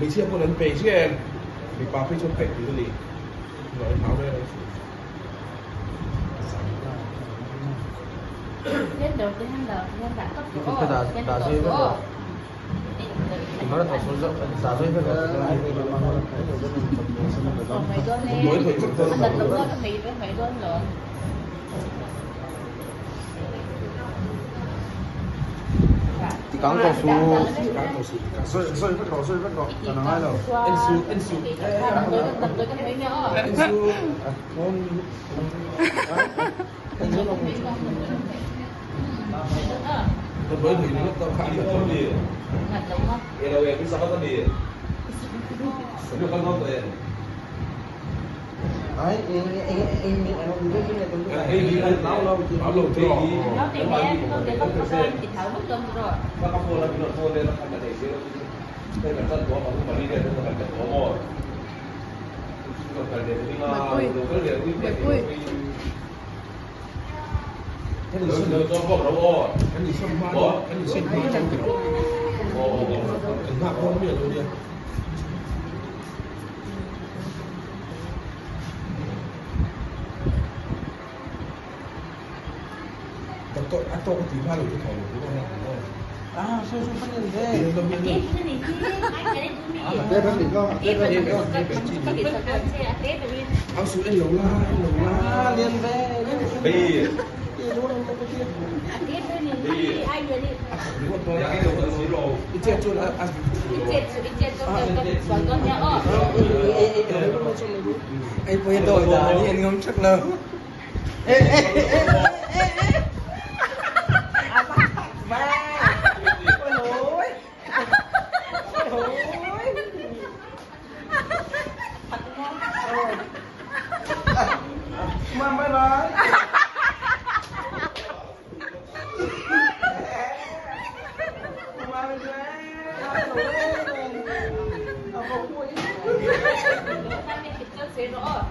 你切不能北线，你把飞从北比这里，来逃的。Lên được đi anh được, lên đã cấp chỗ. Cái đá dây vẫn được. Nó là số rộng, đá dây vẫn được. Còn mày đơn lên. Anh đặt đúng rồi, mày đơn lượn. Thì cắn cầu su. Rơi bắt đầu. Là nó hay rồi. Anh su. Tập tới cái mấy nhỏ. Anh su. Tôi mới thì nó tao khá là tốt đi. Ngặt đúng không? Cái đầu cái sao tốt đi. Nó con ngon rồi. Đấy, em Áo lông thì Nó tìm ra, nó để không có đơn thì thảo mất đơn rồi. nó có phô là cái phô đây nó không là thể xíu. Đây là dân của họ cũng mà đi đây nó phải cần có mồi. Còn phải để đi ngon, rồi cái để đi để cái gì xin cho con đâu ô cái gì xin hoa cái gì xin hoa trong cái cái hoa không biết đâu đi tôi ăn tôi có tí hoa rồi tôi thấy cái con này à sao phát hiện thế Cái này chứ, anh cái này cũng đi. đây rất đỉnh con Cái này có bị thật là xe tết rồi. áo sữa anh lồng la liên về đi Tết đây đi, anh rồi đi. đúng rồi tôi cái đầu xí rồi đi chết cho là ăn Đi chết còn con nhà ở. anh quay đổi giá đi anh không chắc đâu bye bye Sẽ rõ.